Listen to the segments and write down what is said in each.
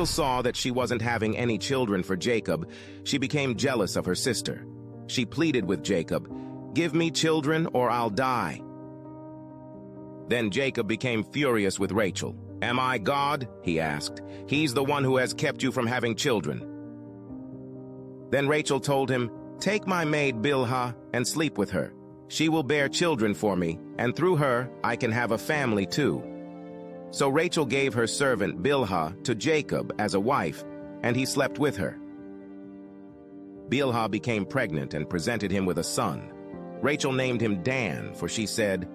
Rachel saw that she wasn't having any children for Jacob, she became jealous of her sister. She pleaded with Jacob, "Give me children or I'll die." Then Jacob became furious with Rachel. "Am I God?" he asked. "He's the one who has kept you from having children." Then Rachel told him, "Take my maid Bilhah and sleep with her. She will bear children for me, and through her I can have a family too." So Rachel gave her servant Bilhah to Jacob as a wife, and he slept with her. Bilhah became pregnant and presented him with a son. Rachel named him Dan, for she said,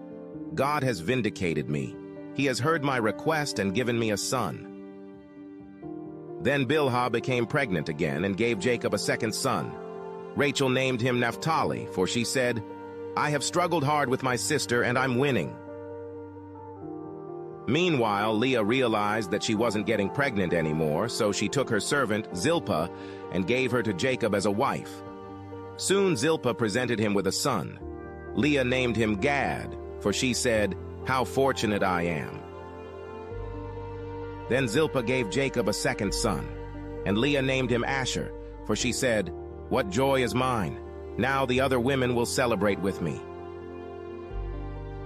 "God has vindicated me. He has heard my request and given me a son." Then Bilhah became pregnant again and gave Jacob a second son. Rachel named him Naphtali, for she said, "I have struggled hard with my sister and I'm winning." Meanwhile, Leah realized that she wasn't getting pregnant anymore, so she took her servant, Zilpah, and gave her to Jacob as a wife. Soon Zilpah presented him with a son. Leah named him Gad, for she said, "How fortunate I am." Then Zilpah gave Jacob a second son, and Leah named him Asher, for she said, "What joy is mine! Now the other women will celebrate with me."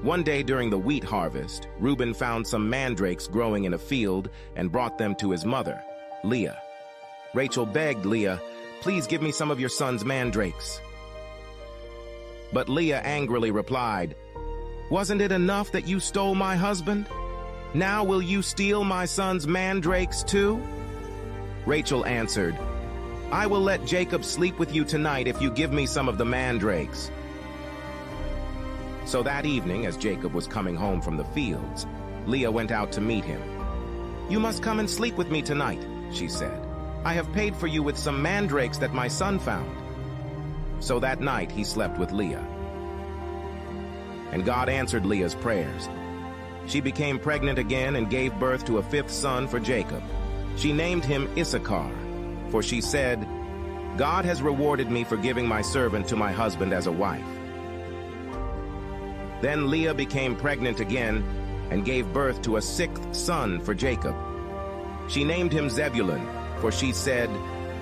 One day during the wheat harvest, Reuben found some mandrakes growing in a field and brought them to his mother, Leah. Rachel begged Leah, "Please give me some of your son's mandrakes." But Leah angrily replied, "Wasn't it enough that you stole my husband? Now will you steal my son's mandrakes too?" Rachel answered, "I will let Jacob sleep with you tonight if you give me some of the mandrakes." So that evening, as Jacob was coming home from the fields, Leah went out to meet him. "You must come and sleep with me tonight," she said. "I have paid for you with some mandrakes that my son found." So that night he slept with Leah. And God answered Leah's prayers. She became pregnant again and gave birth to a fifth son for Jacob. She named him Issachar, for she said, "God has rewarded me for giving my servant to my husband as a wife." Then Leah became pregnant again and gave birth to a sixth son for Jacob. She named him Zebulun, for she said,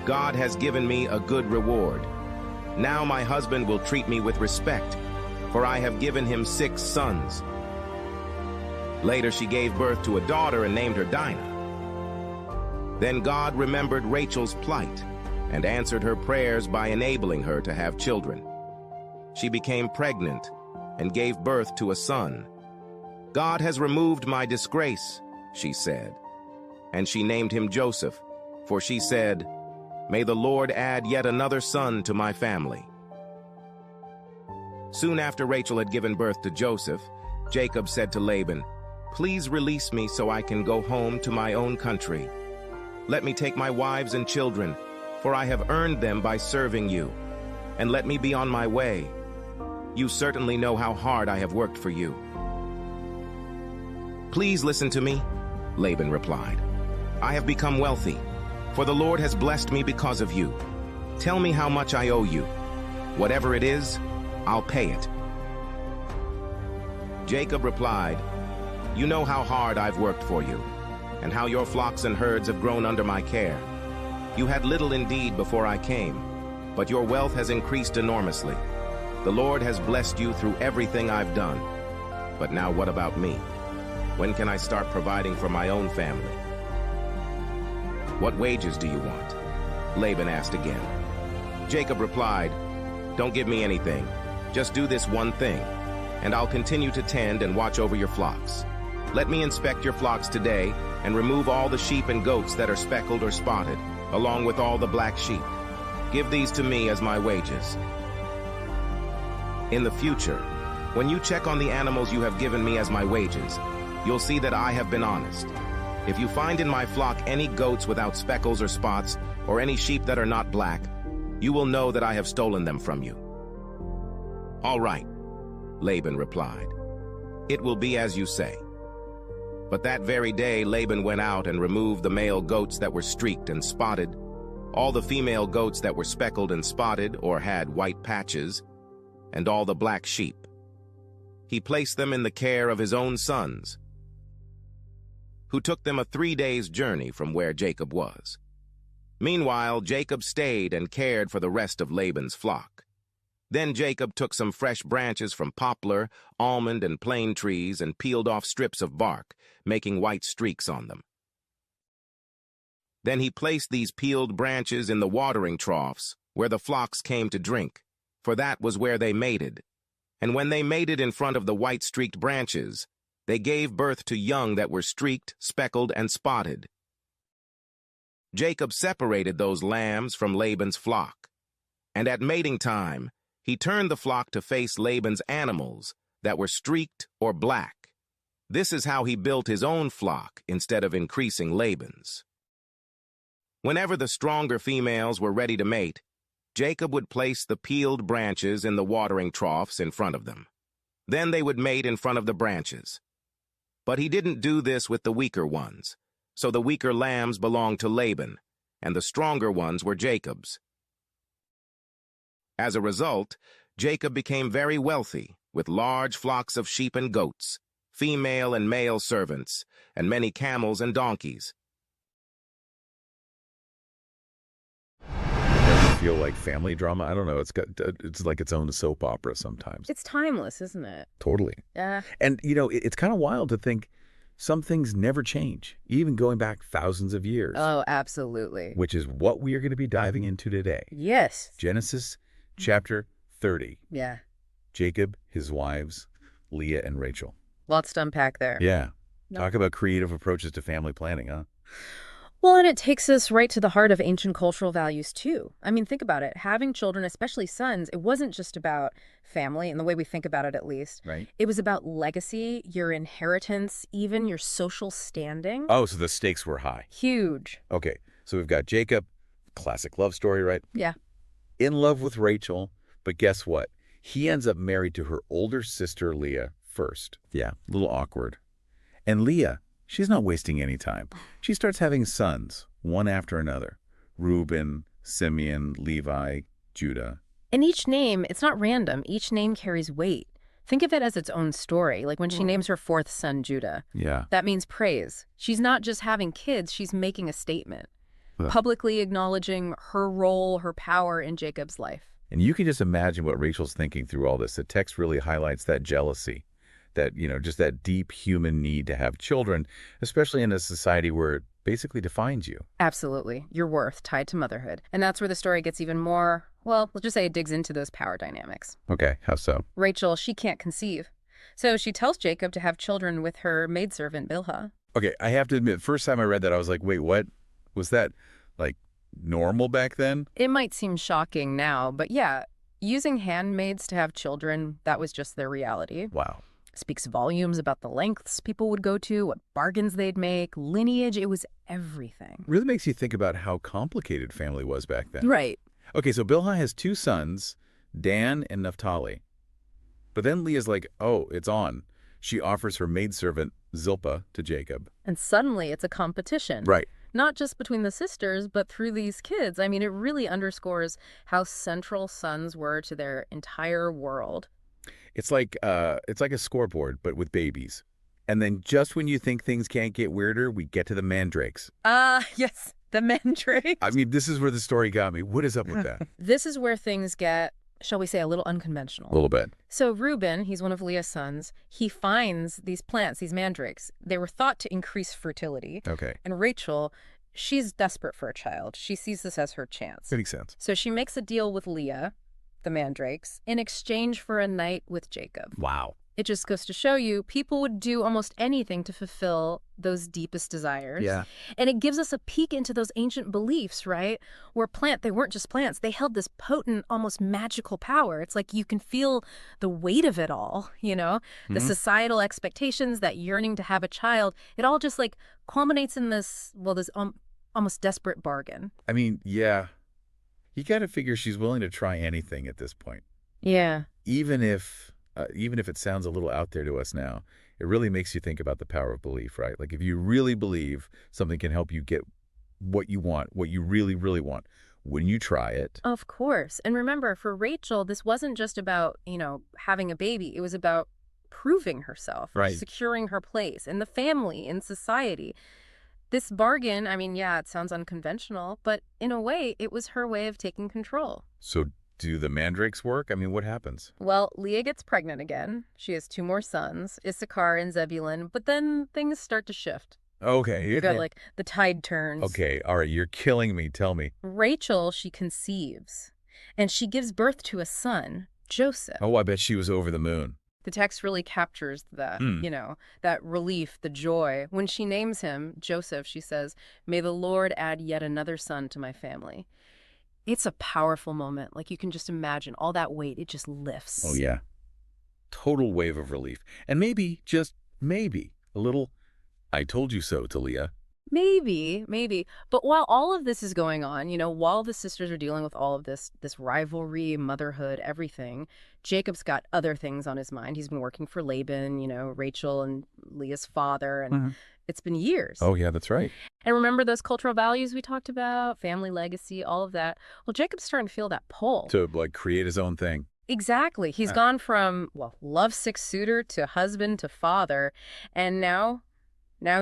"God has given me a good reward. Now my husband will treat me with respect, for I have given him 6 sons." Later she gave birth to a daughter and named her Dinah. Then God remembered Rachel's plight and answered her prayers by enabling her to have children. She became pregnant and gave birth to a son. "God has removed my disgrace," she said. And she named him Joseph, for she said, "May the Lord add yet another son to my family." Soon after Rachel had given birth to Joseph, Jacob said to Laban, "Please release me so I can go home to my own country. Let me take my wives and children, for I have earned them by serving you, and let me be on my way. You certainly know how hard I have worked for you." "Please listen to me," Laban replied. "I have become wealthy, for the Lord has blessed me because of you. Tell me how much I owe you. Whatever it is, I'll pay it." Jacob replied, "You know how hard I've worked for you, and how your flocks and herds have grown under my care. You had little indeed before I came, but your wealth has increased enormously. The Lord has blessed you through everything I've done. But now what about me? When can I start providing for my own family?" "What wages do you want?" Laban asked again. Jacob replied, "Don't give me anything. Just do this one thing, and I'll continue to tend and watch over your flocks. Let me inspect your flocks today and remove all the sheep and goats that are speckled or spotted, along with all the black sheep. Give these to me as my wages. In the future, when you check on the animals you have given me as my wages, you'll see that I have been honest. If you find in my flock any goats without speckles or spots, or any sheep that are not black, you will know that I have stolen them from you." "All right," Laban replied. "It will be as you say." But that very day Laban went out and removed the male goats that were streaked and spotted, all the female goats that were speckled and spotted or had white patches, and all the black sheep. He placed them in the care of his own sons. who took them a 3 days' journey from where Jacob was. Meanwhile, Jacob stayed and cared for the rest of Laban's flock. Then Jacob took some fresh branches from poplar, almond, and plane trees and peeled off strips of bark, making white streaks on them. Then he placed these peeled branches in the watering troughs where the flocks came to drink, for that was where they mated. And when they mated in front of the white-streaked branches, they gave birth to young that were streaked, speckled, and spotted. Jacob separated those lambs from Laban's flock, and at mating time, he turned the flock to face Laban's animals that were streaked or black. This is how he built his own flock instead of increasing Laban's. Whenever the stronger females were ready to mate, Jacob would place the peeled branches in the watering troughs in front of them. Then they would mate in front of the branches. But he didn't do this with the weaker ones, so the weaker lambs belonged to Laban, and the stronger ones were Jacob's. As a result, Jacob became very wealthy, with large flocks of sheep and goats, female and male servants, and many camels and donkeys. Feel like family drama. I don't know. It's like its own soap opera sometimes. It's timeless, isn't it? Totally. Yeah. And, it's kind of wild to think some things never change, even going back thousands of years. Oh, absolutely. Which is what we are going to be diving into today. Yes. Genesis chapter 30. Yeah. Jacob, his wives, Leah and Rachel. Lots to unpack there. Yeah. No. Talk about creative approaches to family planning, huh? Well, and it takes us right to the heart of ancient cultural values, too. I mean, think about it. Having children, especially sons, it wasn't just about family, in the way we think about it, at least. Right. It was about legacy, your inheritance, even your social standing. Oh, so the stakes were high. Huge. Okay, so we've got Jacob, classic love story, right? Yeah. In love with Rachel, but guess what? He ends up married to her older sister, Leah, first. Yeah, a little awkward. And Leah, she's not wasting any time. She starts having sons, one after another. Reuben, Simeon, Levi, Judah. And each name, it's not random. Each name carries weight. Think of it as its own story, like when she names her fourth son, Judah. Yeah. That means praise. She's not just having kids, she's making a statement, Ugh. publicly acknowledging her role, her power in Jacob's life. And you can just imagine what Rachel's thinking through all this. The text really highlights that jealousy, that, just that deep human need to have children, especially in a society where it basically defines you. Absolutely. Your worth tied to motherhood. And that's where the story gets even more, well, let's just say it digs into those power dynamics. Okay, how so? Rachel, she can't conceive. So she tells Jacob to have children with her maidservant, Bilhah. Okay, I have to admit, first time I read that, I was like, wait, what? Was that, like, normal back then? It might seem shocking now, but yeah, using handmaids to have children, that was just their reality. Wow. Speaks volumes about the lengths people would go to, what bargains they'd make, lineage. It was everything. Really makes you think about how complicated family was back then. Right. Okay, so Bilhah has two sons, Dan and Naphtali. But then Leah's like, oh, it's on. She offers her maidservant, Zilpah, to Jacob. And suddenly it's a competition. Right. Not just between the sisters, but through these kids. I mean, it really underscores how central sons were to their entire world. It's like a scoreboard, but with babies. And then just when you think things can't get weirder, we get to the mandrakes. Yes, the mandrakes. I mean, this is where the story got me. What is up with that? This is where things get, shall we say, a little unconventional. A little bit. So Reuben, he's one of Leah's sons, he finds these plants, these mandrakes. They were thought to increase fertility. Okay. And Rachel, she's desperate for a child. She sees this as her chance. That makes sense. So she makes a deal with Leah, the mandrakes, in exchange for a night with Jacob. Wow. It just goes to show you, people would do almost anything to fulfill those deepest desires. Yeah. And it gives us a peek into those ancient beliefs, right? Where they weren't just plants. They held this potent, almost magical power. It's like you can feel the weight of it all, The societal expectations, that yearning to have a child. It all just like culminates in this, this almost desperate bargain. I mean, yeah. You got to figure she's willing to try anything at this point. Yeah. Even if it sounds a little out there to us now, it really makes you think about the power of belief, right? Like if you really believe something can help you get what you want, what you really, really want, wouldn't you try it? Of course. And remember, for Rachel, this wasn't just about, having a baby. It was about proving herself, Right. securing her place in the family, in society. This bargain, I mean, yeah, it sounds unconventional, but in a way, it was her way of taking control. So do the mandrakes work? I mean, what happens? Well, Leah gets pregnant again. She has 2 more sons, Issachar and Zebulun, but then things start to shift. Okay. You got like the tide turns. Okay, all right, you're killing me. Tell me. Rachel, she conceives, and she gives birth to a son, Joseph. Oh, I bet she was over the moon. The text really captures that, that relief, the joy. When she names him Joseph, she says, "May the Lord add yet another son to my family." It's a powerful moment. Like, you can just imagine all that weight, it just lifts. Oh, yeah. Total wave of relief. And maybe, just maybe, a little "I told you so" to Leah. Maybe. But while all of this is going on, while the sisters are dealing with all of this rivalry, motherhood, everything, Jacob's got other things on his mind. He's been working for Laban, Rachel and Leah's father, and it's been years. Oh, yeah, that's right. And remember those cultural values we talked about, family legacy, all of that? Well, Jacob's starting to feel that pull. To, create his own thing. Exactly. He's gone from, lovesick suitor to husband to father, and now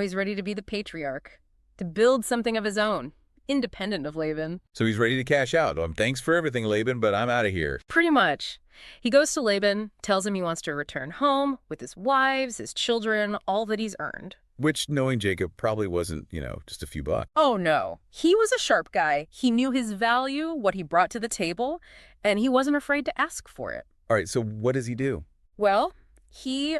he's ready to be the patriarch, to build something of his own, independent of Laban. So he's ready to cash out. Thanks for everything, Laban, but I'm out of here. Pretty much. He goes to Laban, tells him he wants to return home with his wives, his children, all that he's earned. Which, knowing Jacob, probably wasn't, just a few bucks. Oh, no. He was a sharp guy. He knew his value, what he brought to the table, and he wasn't afraid to ask for it. All right, so what does he do? Well, he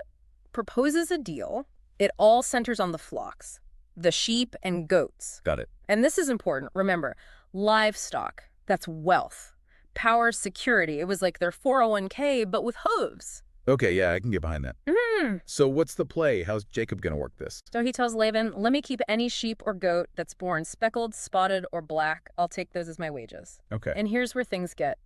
proposes a deal. It all centers on the flocks, the sheep and goats. Got it. And this is important. Remember, livestock, that's wealth. Power, security. It was like their 401k, but with hooves. Okay, yeah, I can get behind that. So what's the play? How's Jacob going to work this? So he tells Laban, "Let me keep any sheep or goat that's born speckled, spotted, or black. I'll take those as my wages." Okay. And here's where things get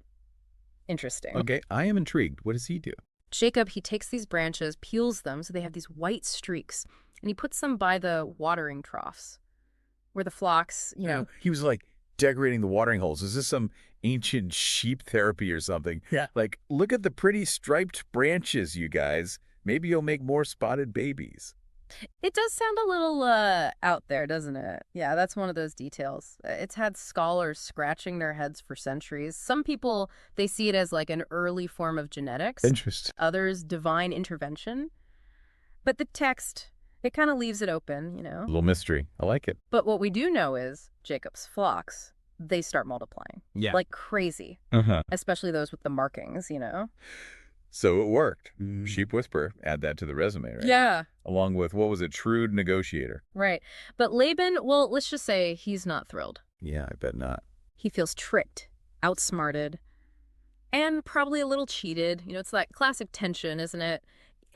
interesting. Okay, I am intrigued. What does he do? Jacob, he takes these branches, peels them so they have these white streaks, and he puts them by the watering troughs where the flocks, He was decorating the watering holes. Is this some ancient sheep therapy or something? Yeah. Look at the pretty striped branches, you guys. Maybe you'll make more spotted babies. It does sound a little out there, doesn't it? Yeah, that's one of those details. It's had scholars scratching their heads for centuries. Some people, they see it as an early form of genetics. Interesting. Others, divine intervention. But the text, it kind of leaves it open, A little mystery. I like it. But what we do know is Jacob's flocks, they start multiplying. Yeah. Like crazy. Especially those with the markings, So it worked. Sheep whisperer. Add that to the resume, right? Yeah. Along with, what was it, shrewd negotiator. Right. But Laban, well, let's just say he's not thrilled. Yeah, I bet not. He feels tricked, outsmarted, and probably a little cheated. It's that classic tension, isn't it?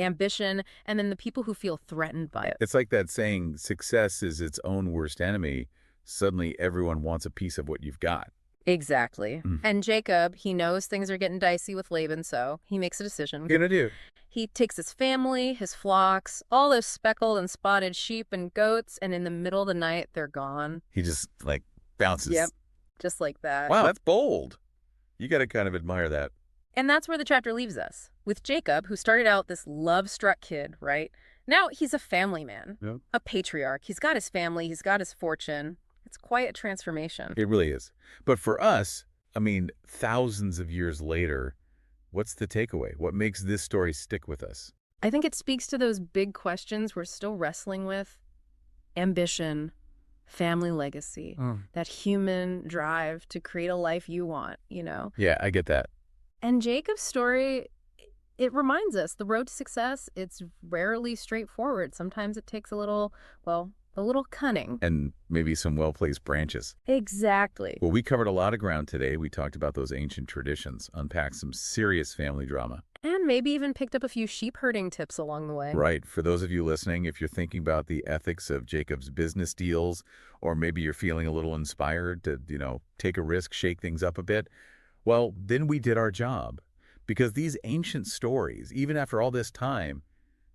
Ambition, and then the people who feel threatened by it. It's like that saying, success is its own worst enemy. Suddenly everyone wants a piece of what you've got. Exactly. And Jacob, he knows things are getting dicey with Laban, so he makes a decision. What are you going to do? He takes his family, his flocks, all those speckled and spotted sheep and goats, and in the middle of the night, they're gone. He just, bounces. Yep. Just like that. Wow, that's bold. You got to kind of admire that. And that's where the chapter leaves us, with Jacob, who started out this love-struck kid, right? Now he's a family man, a patriarch. He's got his family, he's got his fortune. It's quite a transformation. It really is. But for us, thousands of years later, what's the takeaway? What makes this story stick with us? I think it speaks to those big questions we're still wrestling with. Ambition, family legacy, that human drive to create a life you want, Yeah, I get that. And Jacob's story, it reminds us the road to success, it's rarely straightforward. Sometimes it takes a little cunning. And maybe some well-placed branches. Exactly. Well, we covered a lot of ground today. We talked about those ancient traditions, unpacked some serious family drama. And maybe even picked up a few sheep herding tips along the way. Right. For those of you listening, if you're thinking about the ethics of Jacob's business deals, or maybe you're feeling a little inspired to, take a risk, shake things up a bit, well, then we did our job. Because these ancient stories, even after all this time,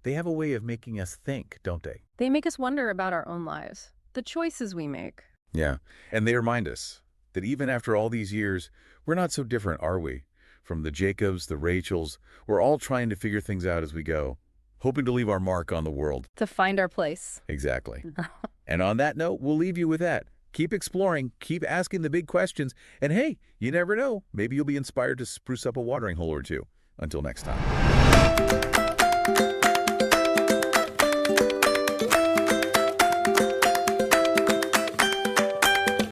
they have a way of making us think, don't they? They make us wonder about our own lives, the choices we make. Yeah, and they remind us that even after all these years, we're not so different, are we? From the Jacobs, the Rachels, we're all trying to figure things out as we go. hoping to leave our mark on the world. To find our place. Exactly. And on that note, we'll leave you with that. Keep exploring, keep asking the big questions, and hey, you never know, maybe you'll be inspired to spruce up a watering hole or two. Until next time.